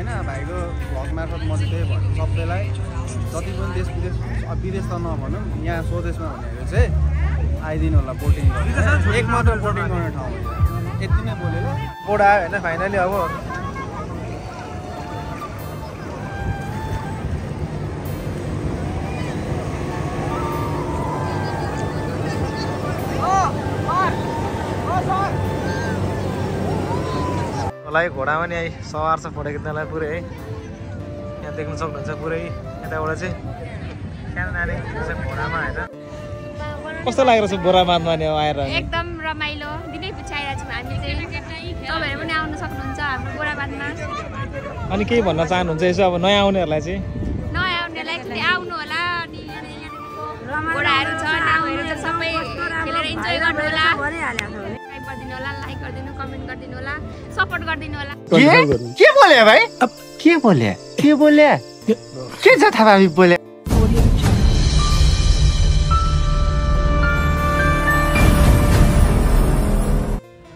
होइन भाइको भ्लग मार्फत म चाहिँ त्यही भन्छु सबैलाई जति पनि देश विदेश त नभनौँ यहाँ स्वदेशमा भनेको चाहिँ आइदिनु होला बोटिङ गर्नु एक मात्र बोटिङ गर्ने ठाउँ यति नै बोलेर बोट आयो होइन फाइनली अब मलाई घोडामा नि सवार छ फोटो खिच्नलाई पुरै है यहाँ देख्न सक्नुहुन्छ पुरै यताबाट चाहिँ सानो नानी छ घोडामा होइन कस्तो लागेको छ बोरा बाँध्न नि आएर एकदम रमाइलो दिनै पछि आइरहेको छौँ हामी चाहिँ तपाईँहरू पनि आउनु सक्नुहुन्छ हाम्रो बोरा बाँध्न अनि केही भन्न चाहनुहुन्छ यसो अब नयाँ आउनेहरूलाई चाहिँ नयाँ आउनेलाई चाहिँ आउनु होला अनि घोडाहरू छ नाउहरू छ सबै खेलेर इन्जोय गर्नु होला सब्सक्राइब गरिदिनु होला लाइक गरिदिनु कमेन्ट गरिदिनु होला सपोर्ट गरिदिनु होला के बोले भाइ अब के बोले के छ थाहा बोले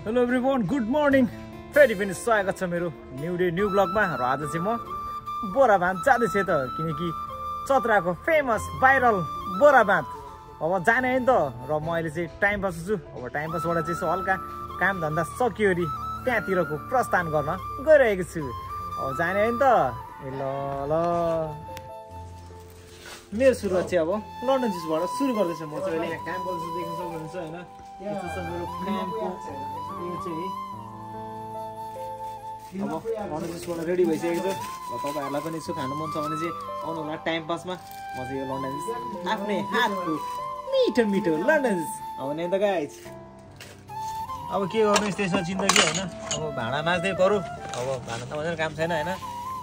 हेलो एभ्रिवान गुड मर्निङ फेरि पनि स्वागत छ मेरो न्यू डे न्यू ब्लगमा र आज चाहिँ म बोरा बाँध जाँदैछ त किनकि चतराको फेमस भाइरल बोरा बाँध अब जाने है नि त र म अहिले चाहिँ टाइम पास छु अब टाइम पासबाट चाहिँ यसो हल्का काम धन्दा सकियो अरे त्यहाँतिरको प्रस्थान गर्न गइरहेको छु अब जाने है नि त ल ल मेरो सुरुवात चाहिँ अब लन्डन जुसबाट सुरु गर्दैछ म चाहिँ अहिले यहाँ क्याम्पल जुस देख्न सक्नुहुन्छ होइन यस्तो छ मेरो क्याम्पको यो चाहिँ अब लन्डन जुसबाट रेडी भइसकेको छ र तपाईँहरूलाई पनि यसो खानु मन छ भने चाहिँ आउनु होला टाइम पासमा म चाहिँ यो लन्डन जुस आफ्नै हातको मिठो मिठो लन्डन जुस अब नि त गाइज अब के गर्नु यस्तो जिन्दगी होइन अब भाँडा माझ्दै गरौँ अब भाँडा त मात्रै काम छैन होइन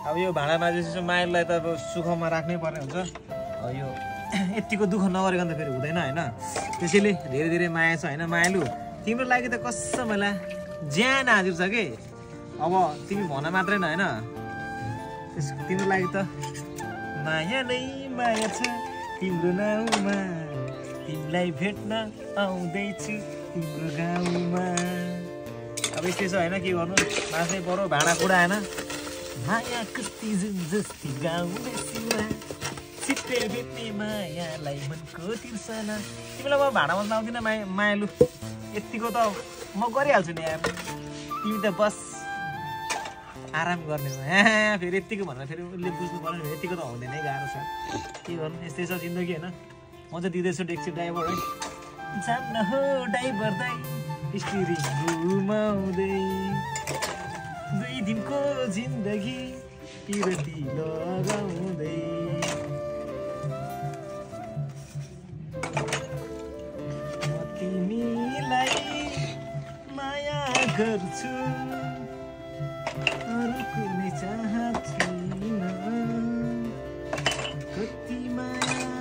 अब यो भाँडा माझेपछि माइललाई त अब सुखमा राख्नै पर्ने हुन्छ यो यतिको दुःख नगरेको त फेरि हुँदैन होइन त्यसैले धेरै धेरै माया छ होइन मायालु तिम्रो लागि त कसम होला ज्यान हाजिर छ कि अब तिमी भन मात्रै न होइन तिम्रो लागि त माया नै माया छ तिम्रो नाउँमा तिमीलाई भेट्न आउँदैछु तिम्रो गाउँमा अब यस्तै छ होइन के गर्नु मास्नै पर्यो भाँडा कुडा होइन माया कति जुन जस्ती गाउँदैछुमा छिट्टै भेट्ने मायालाई मनको तिर्सना तिमीलाई म भाँडा मात्न आउँदिनँ मायालु यतिको त म गरिहाल्छु नि यार तिमी त बस आराम गर्ने फेरि यतिको भनेर फेरि उसले बुझ्नु पर्यो नि यतिको त हुँदैन गाह्रो छ के गर्नु यस्तै छ जिन्दगी होइन म चाहिँ दिँदैछु डेक्सी ड्राइभर है जान्न हो ड्राइभर दाइ स्टिरिङ घुमाउँदै दुई दिनको जिन्दगी पिरती लगाउँदै म तिमीलाई माया गर्छु अरू कुनै चाहन्छु कति माया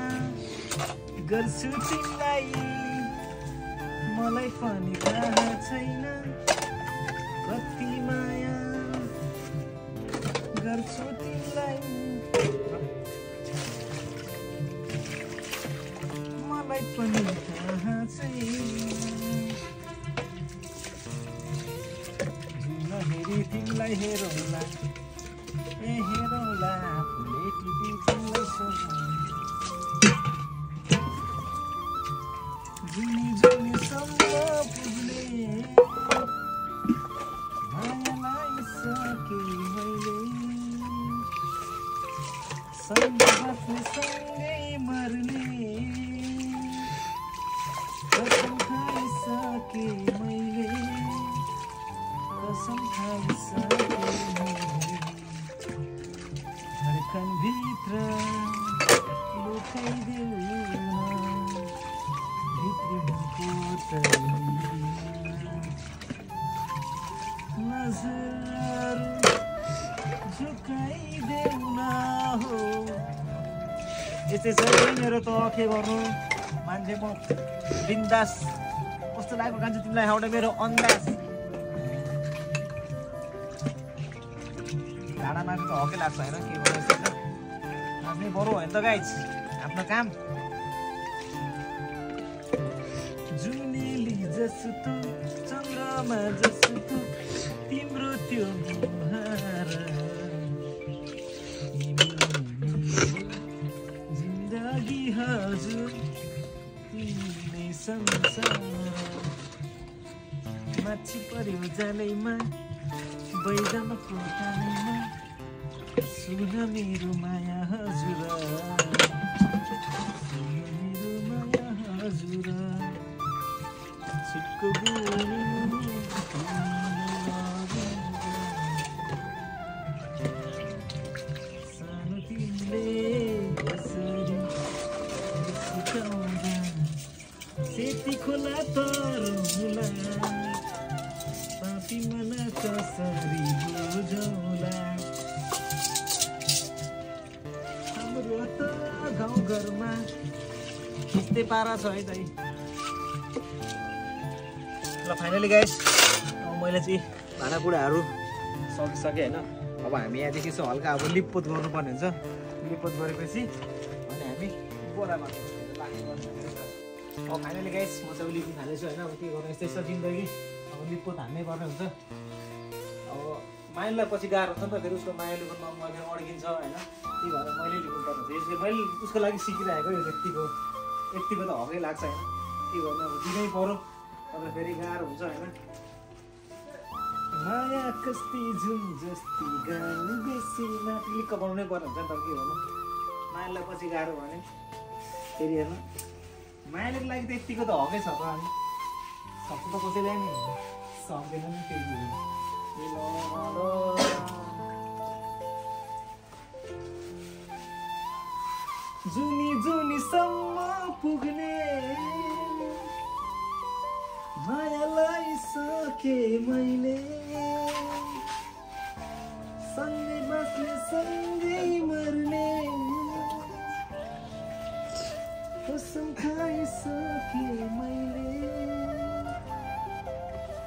गर्छु तिमीलाई मलाई पनि थाहा छैन कति माया गर्छु तिमीलाई मलाई पनि थाहा छैन हेरी तिमीलाई हेरौँला ए हेरौँला आफूले टिपी तिमीलाई सोधौँ जुनी जुनीसम्म पुग्ने मायालाई सके मैले सँगै बस्ने सँगै मर्ने कसम खाइसके मैले कसम खाइसके धडकनभित्र लुकाइदेऊ यस्तै छ मेरो त के गर्नु मान्छे म बिन्दास कस्तो लागेको कान्छ तिमीलाई एउटा मेरो अन्दाज भाँडामा त हकै लाग्छ होइन के गर्नु नाच्नै पर्यो होइन त गाइज आफ्नो काम जुनेली जस्तो चन्द्रमा जस्तो तिम्रो त्यो मुहार संसार माछी पर्यो जालैमा बैदामा कोठालैमा सुन मेरो माया हजुर मेरो माया हजुर छिटको सानो तिमीले यसरी सिकाउँदा सेती खोला तरुला पापी मना कसरी बुझौला हाम्रो त गाउँघरमा खिच्दै पारा छ है दाइ ल फाइनली गाइस अब मैले चाहिँ भाँडाकुँडाहरू सकिसकेँ होइन अब हामी यहाँदेखि यसो हल्का अब लिपपोत गर्नुपर्ने हुन्छ लिपपोत गरेपछि अनि हामी बोरामा अब फाइनली गाइस म चाहिँ लिपिङ थालेछु होइन अब के गर्नु यस्तै छ जिन्दगी अब लिपपोत हान्नै पर्ने हुन्छ अब माइललाई पछि गाह्रो हुन्छ नि त फेरि उसको मायालु पनि मैले अड्किन्छ होइन त्यही भएर मैले लिनुपर्ने हुन्छ यसले मैले उसको लागि सिकिरहेको यो यतिको त हकै लाग्छ होइन के गर्नु अब दिनै पऱ्यो तर फेरि गाह्रो हुन्छ होइन माया कस्ती जुन जस्ती गाउँ बेसी लिक्क बनाउनै पर्ने हुन्छ नि त के गर्नु मायालाई पछि गाह्रो भने फेरि हेर्नु मायाको लागि त यतिको त हकै छ त अनि सक्छ त कसैलाई नि सक्दैन नि फेरि जुनी जुनीसम्म पुग्ने मायालाई सके मैले सँगै बस्ने सँगै मर्ने कसम खाइसके मैले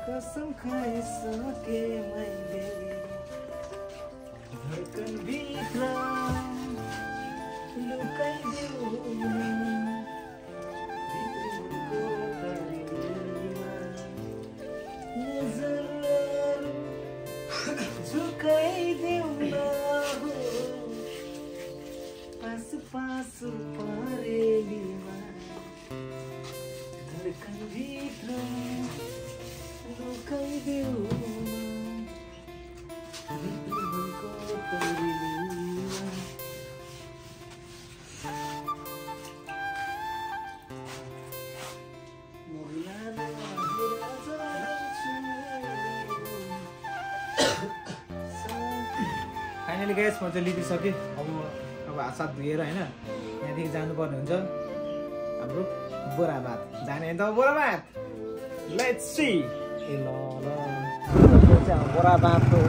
कसम खाइसके मैले धडकनभित्र लुकाइदेऊ पासु परेलीमा धडकनभित्र लुकाइदेऊ भित्रको परेलीमा फाइनली गाइस म चाहिँ लिपिसकेँ अब हात साथ धुएर होइन यहाँदेखि जानुपर्ने हुन्छ हाम्रो बोराबाद जाने त बोराबाद लेट्स सी ए ल बोराबादको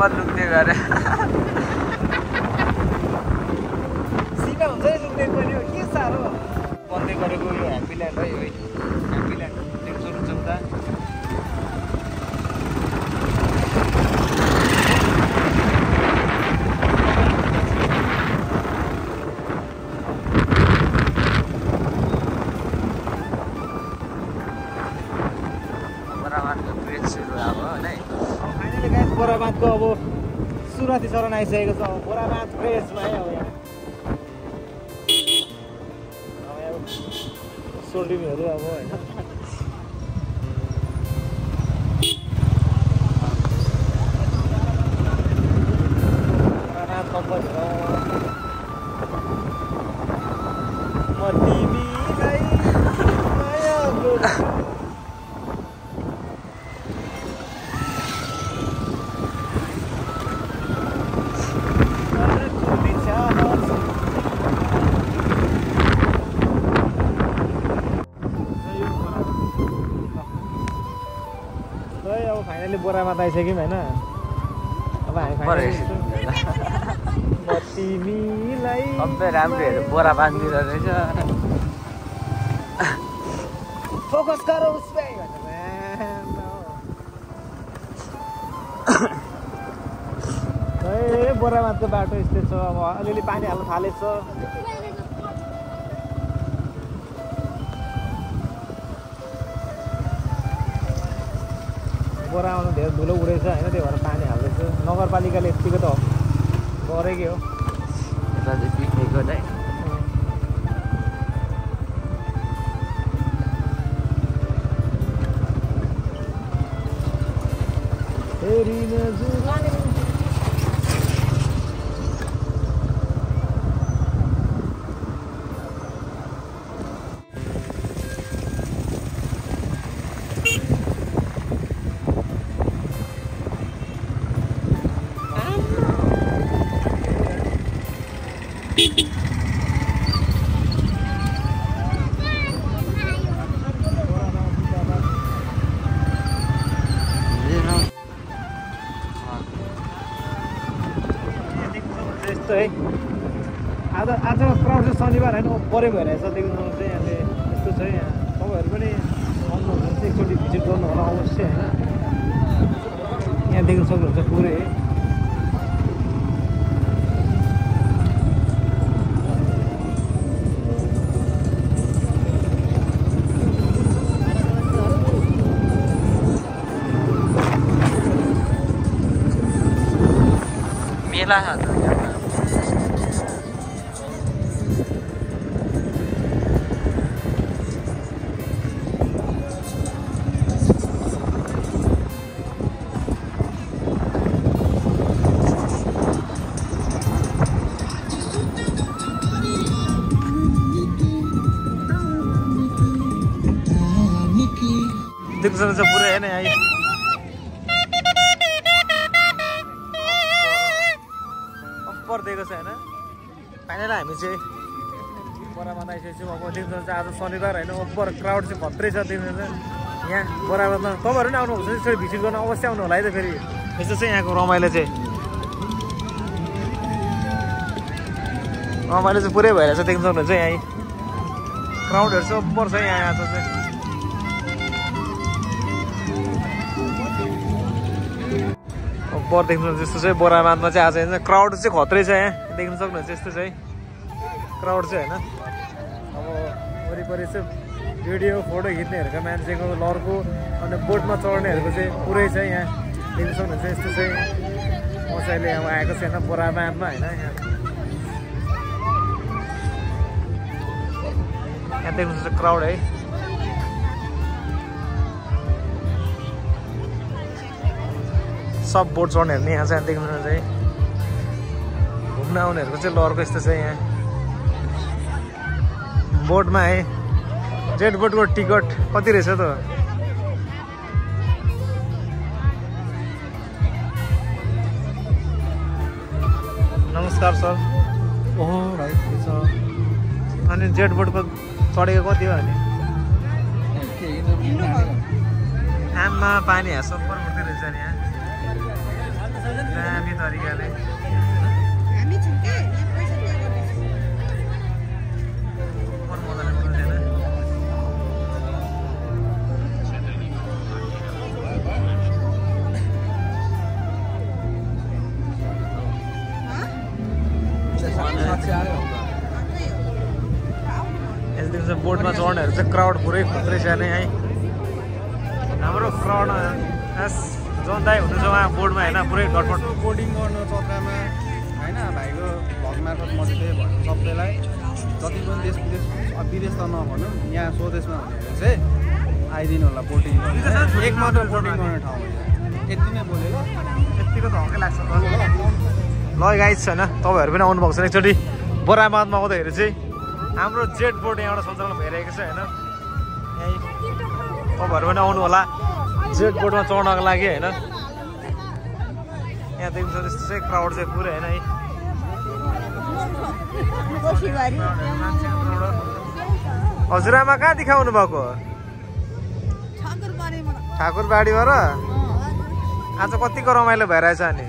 बोरामा लुक्ने गरे सिधा हुन्छ नि लुक्ने पनि हो के साह्रो बन्दै गरेको यो ह्याप्पील्यान्ड है ह्याप्पील्यान्ड देख्न सक्नुहुन्छ उता बोरामाको ब्रिज सुरु अब होइन फाइनली गाइस बोराबाँधको अब सुरुवाती चरण आइसकेको छ अब बोराबाँध ब्रिजमा है अब यहाँ सोल्डिङहरू अब होइन बोराबाँध कम्पनी हो म तिमीलाई माया गर्छु फाइनली बोरामा त आइसक्यौँ होइन अब हामी म तिमीलाई सबै राम्रोहरू बोरा बाँधिदिँदो रहेछ फोकस गरौ उसमै बोरामाथको बाटो यस्तै छ अब अलिअलि पानी हाल्न थालेछ बोरा आउनु धेरै धुलो उडेछ होइन त्यही भएर पानी हाल्दैछ नगरपालिकाले यतिको त गरेकै हो यता चाहिँ पिकनिक हो है यस्तो है आज क्राउड चाहिँ शनिबार होइन परे भइरहेछ देख्नु चाहिँ यहाँले यस्तो छ यहाँ तपाईँहरू पनि आउनुहुन्छ भने चाहिँ एकचोटि भिजिट गर्नु होला अवश्य होइन यहाँ देख्न सक्नुहुन्छ पुरै मेला छ देख्न सक्नुहुन्छ पुरै होइन यहाँ अप्पर दिएको छ होइन फाइनल हामी चाहिँ बोराबाँध आइसकेको छौँ अब देख्न सक्नुहुन्छ आज शनिबार होइन अप्पर क्राउड चाहिँ खत्रै छ देख्नुहुन्छ यहाँ बोराबाँधमा तपाईँहरू पनि आउनुहुन्छ यसरी भिजिट गर्न अवश्य आउनु होला है त फेरि यस्तो चाहिँ यहाँको रमाइलो चाहिँ पुरै भइरहेछ देख्न सक्नुहुन्छ यहाँ क्राउडहरू चाहिँ अप्पर छ यहाँ आज चाहिँ अप्पर देख्नुहुन्छ यस्तो चाहिँ बोराबाँधमा चाहिँ आज होइन क्राउड चाहिँ खत्रै छ यहाँ देख्न सक्नुहुन्छ यस्तो चाहिँ क्राउड चाहिँ होइन अब वरिपरि चाहिँ भिडियो फोटो खिच्नेहरूको मान्छेको लरको अनि बोटमा चढ्नेहरूको चाहिँ पुरै छ यहाँ देख्न सक्नुहुन्छ यस्तो चाहिँ म चाहिँ अहिले अब आएको छैन बोराबाँधमा होइन यहाँ देख्नुहुन्छ क्राउड है सब बोट चढ्नेहरू नि यहाँ चाहिँ देख्नुहुन्छ है घुम्न आउनेहरूको चाहिँ लरको यस्तो छ यहाँ बोटमा है जेट बोटको टिकट कति रहेछ त नमस्कार सर ओहो भाइ छ अनि जेट बोटको चढेको कति हो अनि आमा पानी हाँस उठ्दै रहेछ नि यहाँ तरिकाले हामी छौँ के यहाँ पैसा पे गर्दैछौँ मन मजाले बुझ्दैन यसदिन चाहिँ बोटमा चढ्नेहरू चाहिँ क्राउड पुरै खत्रै छ नि है हाम्रो क्राउड जन दाइ हुनुहुन्छ उहाँ बोर्डमा होइन पुरै गडबड बोर्डिङ गर्नु चक्रामा होइन भाइको भग मार्फत म चाहिँ त्यही भन्छु सबैलाई जति पनि देश विदेश त नभनौँ यहाँ स्वदेशमा भनेर चाहिँ आइदिनु होला बोटिङ गर्नु एक मात्र बोटिङ गर्ने ठाउँ हो यति नै बोलेको यतिको त हकै लाग्छ ल गाइज छैन तपाईँहरू पनि आउनुभएको छ एकचोटि बोराबाँधमा आउँदाखेरि चाहिँ हाम्रो जेट बोट यहाँबाट सञ्चालन भइरहेको छ होइन यहीँ तपाईँहरू पनि आउनु होला जेट बोटमा चढ्नको लागि होइन यहाँदेखि छ त्यस्तो चाहिँ क्राउड चाहिँ पुरै होइन है हजुरआमा कहाँ देखाउनु भएको ठाकुरबाडीबाट आज कतिको रमाइलो भइरहेछ अनि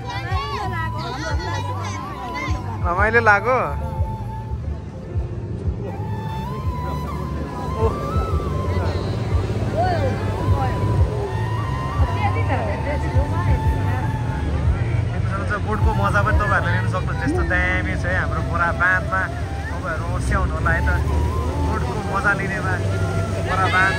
रमाइलो लाग्यो बोटको मजा पनि तपाईँहरूले लिन सक्नुहुन्छ त्यस्तो दामी छ है हाम्रो बोरा बाँधमा तपाईँहरू ओर्स्याउनु होला है त बोटको मजा लिनेमा बोरा बाँध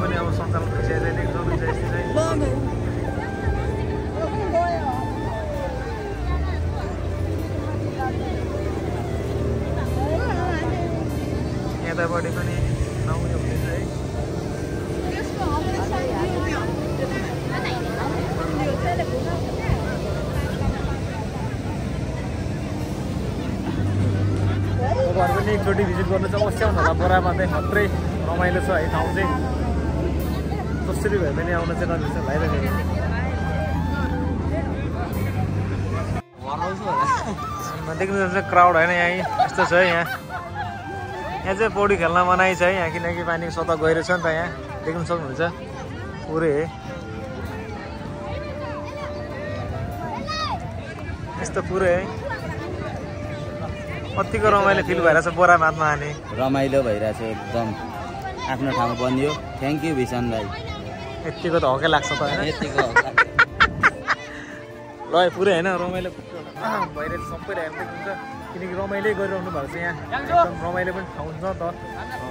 पनि अब सञ्चालन भइसकेको छ यतापट्टि पनि नआउने हुँदैछ है तपाईँहरू पनि एकचोटि भिजिट गर्नु चाहिँ अवश्य आउनु होला बोरामा चाहिँ खत्रै रमाइलो छ है ठाउँ चाहिँ जसरी भए पनि आउन चाहिँ नबिर्स भाइरहेको देख्नुहुन्छ क्राउड होइन यहाँ यस्तो छ है यहाँ चाहिँ पौडी खेल्न मनाइ छ है यहाँ किनकि पानी सतह गइरहेछ नि त यहाँ देख्नु सक्नुहुन्छ पुरै यस्तो पुरै है कतिको रमाइलो फिल भइरहेछ बोरा बाँधमा आने रमाइलो भइरहेछ एकदम आफ्नो ठाउँ बनियो थ्याङ्क यू भिसन भाइ यतिको त हकै लाग्छ त होइन यतिको ल पुरै होइन रमाइलो भइरहेछ सबै देख्नुहुन्छ किनकि रमाइलो गरिरहनु भएको छ यहाँ एकदम रमाइलो पनि ठाउँ छ त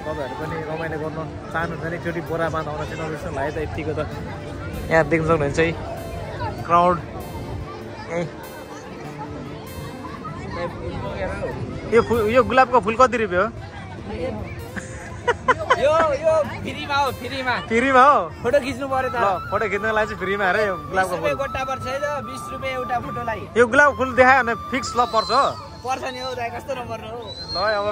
तपाईँहरू पनि रमाइलो गर्न चाहनुहुन्छ भने एकचोटि बोरा बाँध आउन चाहिँ नबिर्सनु है त यतिको त यहाँ देख्न सक्नुहुन्छ है क्राउड यो गुलाबको फुल कति रुपियाँ हो यो फ्रीमा हो फ्रीमा हो फोटो खिच्नु पर्यो त ल फोटो खिच्नको लागि चाहिँ फ्रीमा अरे यो गुलाबको फुल गोटा पर्छ है त 20 रुपैयाँ एउटा फोटोलाई यो गुलाबको फुल देखायो भने फिक्स ल पर्छ हो पर्छ नि हो दाइ कस्तो नपर्नु हो ल अब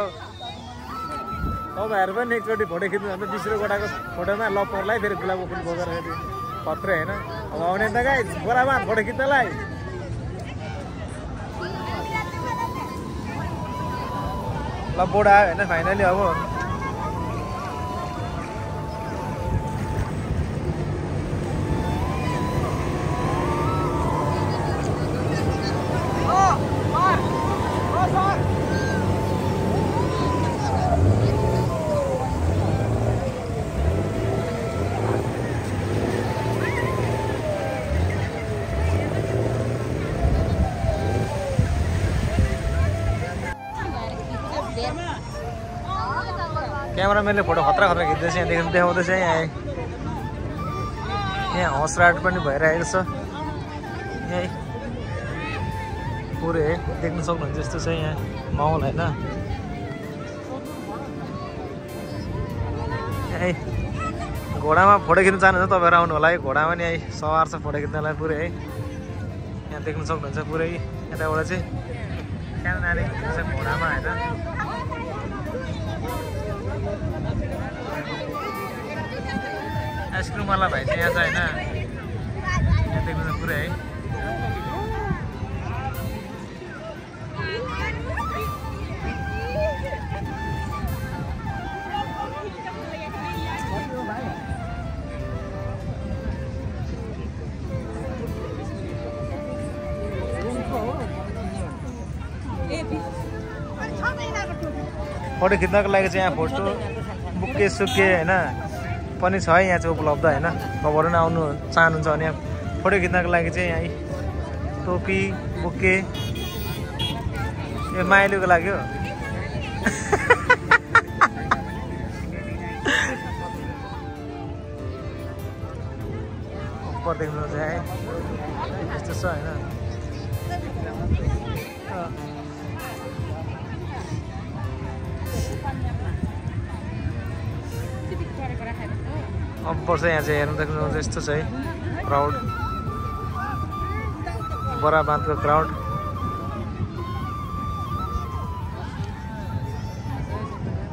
तपाईँहरू पनि एकचोटि फोटो खिच्नु भने 20 रुपियाँ गोटाको फोटोमा ल पर्ला फेरि गुलाबको फुल बोकेर फेरि खत्रै होइन अब आउने त गाई बोरामा फोटो खिच्नलाई ल बोर्ड आयो होइन फाइनली अब क्यामेराम्यानले फोटो खतरा खिच्दैछ यहाँदेखि देखाउँदैछ यहाँ हर्स राइड पनि भइरहेको छ यहीँ पुरै देख्न सक्नुहुन्छ यस्तो छ यहाँ माहौल होइन यहीँ घोडामा फोटो खिच्न चाहनुहुन्छ तपाईँहरू आउनु होला है घोडामा नि यहीँ सवार छ फोटो खिच्नलाई पुरै है यहाँ देख्न सक्नुहुन्छ पुरै यताबाट चाहिँ सानो नानी खिच्दैछ घोडामा होइन आइसक्रिमवाला भाइ चाहिँ यहाँ छ होइन यहाँ देख्नुहुन्छ पुरै है फोटो खिच्नको लागि चाहिँ यहाँ फोटो बुके सुके होइन पनि छ है, यहाँ चाहिँ उपलब्ध होइन। तपाईँहरू पनि आउनु चाहनुहुन्छ भने यहाँ फोटो खिच्नको लागि चाहिँ यहाँ टोपी बुके यो माइलीको लागि हो। उपर देख्नुहुन्छ है यस्तो छ होइन। अब्बर चाहिँ यहाँ चाहिँ हेर्नु देख्नुहुन्छ यस्तो छ है क्राउड, बरा बाँधको क्राउड।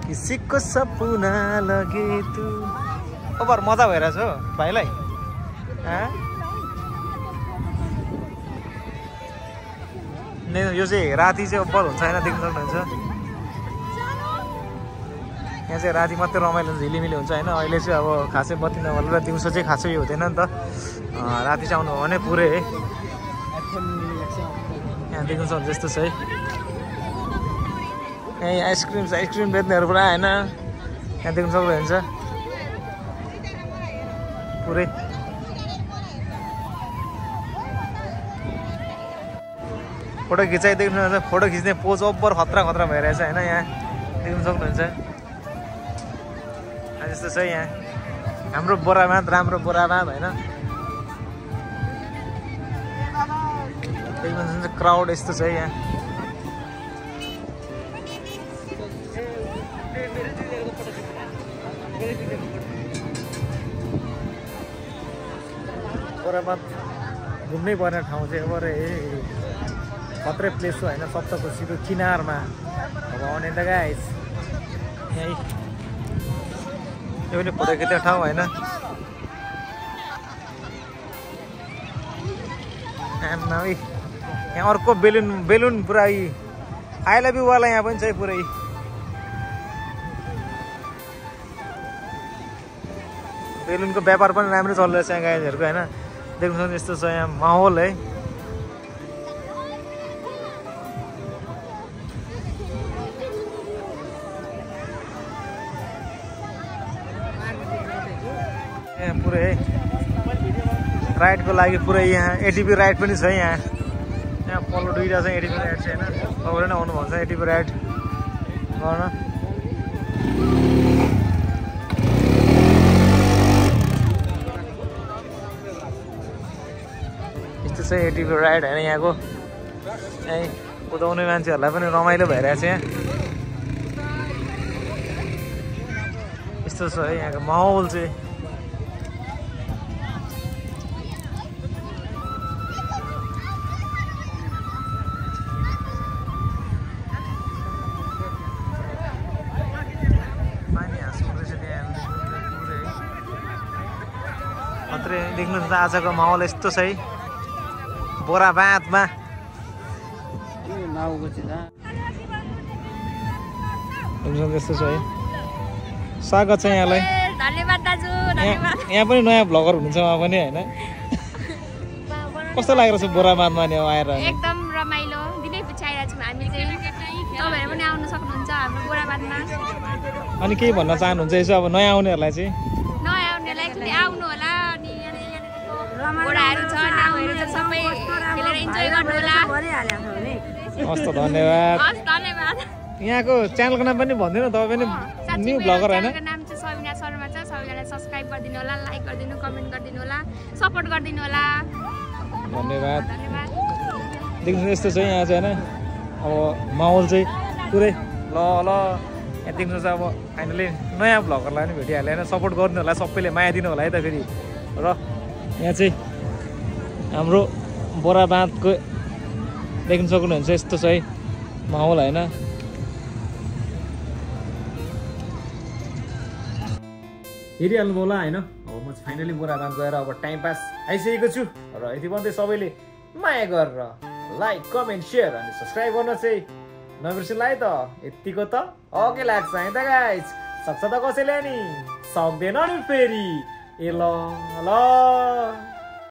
किसीको सपना लगे तू। अब्बर मजा भइरहेछ हो भाइलाई। यो चाहिँ राति चाहिँ अब्बर हुन्छ होइन, देख्न सक्नुहुन्छ। यहाँ चाहिँ राति मात्रै रमाइलो झिलिमिली हुन्छ होइन। अहिले चाहिँ अब खासै बत्ती नभएर दिउँसो चाहिँ खासै यो हुँदैन नि त। राति चाहिँ आउनु हो भने पुरै यहाँ देख्न सक्नुहुन्छ यस्तो छ है। यहीँ आइसक्रिम बेच्नेहरू पुरा होइन, यहाँ देख्न सक्नुहुन्छ पुरै। फोटो खिचाइ देख्नुहुन्छ, फोटो खिच्ने पोज ओभर खतरा भइरहेछ होइन, यहाँ देख्न सक्नुहुन्छ। यस्तो छ यहाँ हाम्रो बोराबाँध, राम्रो बोराबाँध होइन। देख्न सक्नुहुन्छ क्राउड यस्तो छ यहाँ। बोराबाँध घुम्नै पर्ने ठाउँ चाहिँ अब खत्रै प्लेस हो होइन, सप्तकोशीको किनारमा। अब आउने त गाइस यहीँ यो पनि फोटो खिच्ने ठाउँ होइन। यहाँ अर्को बेलुन पुरा आई लभ यु वाला यहाँ पनि छ पुरै। बेलुनको व्यापार पनि राम्रो चल्दैछ यहाँ गाइजहरूको होइन। देख्नु सक्नुहुन्छ यस्तो छ यहाँ माहौल है। यहाँ पुरै राइडको लागि पुरै यहाँ एटिपी राइड पनि छ यहाँ। यहाँ पल्लो दुईवटा चाहिँ एटिपी राइड छ होइन। तपाईँले नै आउनुहुन्छ एटिपी राइड गर्न। यस्तो छ एटिपी राइड होइन यहाँको। यहीँ कुदाउने मान्छेहरूलाई पनि रमाइलो भइरहेछ यहाँ। यस्तो छ है यहाँको माहौल चाहिँ। देख्नुहुन्छ आजको माहौल यस्तो छ है बोराबाँधमा। यस्तो छ है। स्वागत छ यहाँलाई। धन्यवाद दाजु, धन्यवाद। यहाँ पनि नयाँ भ्लगर हुनुहुन्छ उहाँ पनि होइन। कस्तो लागिरहेछ बोराबाँधमा नि आएर? एकदम रमाइलो दिनै पछि आइरहेको छौँ हामी चाहिँ। तपाईँहरू पनि आउनु सक्नुहुन्छ हाम्रो बोराबाँधमा। अनि केही भन्न चाहनुहुन्छ यसो अब नयाँ आउनेहरूलाई चाहिँ? नयाँ आउनेलाई आउनु होला। अनि घोडाहरू छ, नाउहरू छ, सबै खेलेर इन्जोय गर्नु होला। हस् त धन्यवाद। हस् धन्यवाद। यहाँको च्यानलको नाम पनि भनिदिनु, तपाईँ पनि न्यू भ्लगर होइन? च्यानलको नाम चाहिँ सबिना शर्मा छ। सबैजनाले सब्सक्राइब गरिदिनु होला, लाइक गरिदिनु, कमेन्ट गरिदिनु होला, सपोर्ट गरिदिनु होला। धन्यवाद। धन्यवाद। देख्नु यस्तो छ यहाँ चाहिँ होइन। अब माहौल चाहिँ पुरै ल यहाँ देख्नु छ। अब फाइनली नयाँ भ्लगरलाई पनि भेटिहाल्यो होइन। सपोर्ट गर्नु होला, सबैले माया दिनु होला है त फेरि। र यहाँ चाहिँ हाम्रो बोराबाँधको देख्न सक्नुहुन्छ यस्तो छ है माहौल होइन। हेरिहाल्नु होला होइन। अब म फाइनली बोराबाँध गएर अब टाइम पास आइसकेको छु। र यति भन्दै सबैले माया गरेर लाइक कमेन्ट सेयर अनि सब्सक्राइब गर्न चाहिँ नबिर्सिनु है त। यतिको त अघि लाग्छ है त गाइस। सक्छ त कसैले नि सक्दैन नि फेरि। ए ल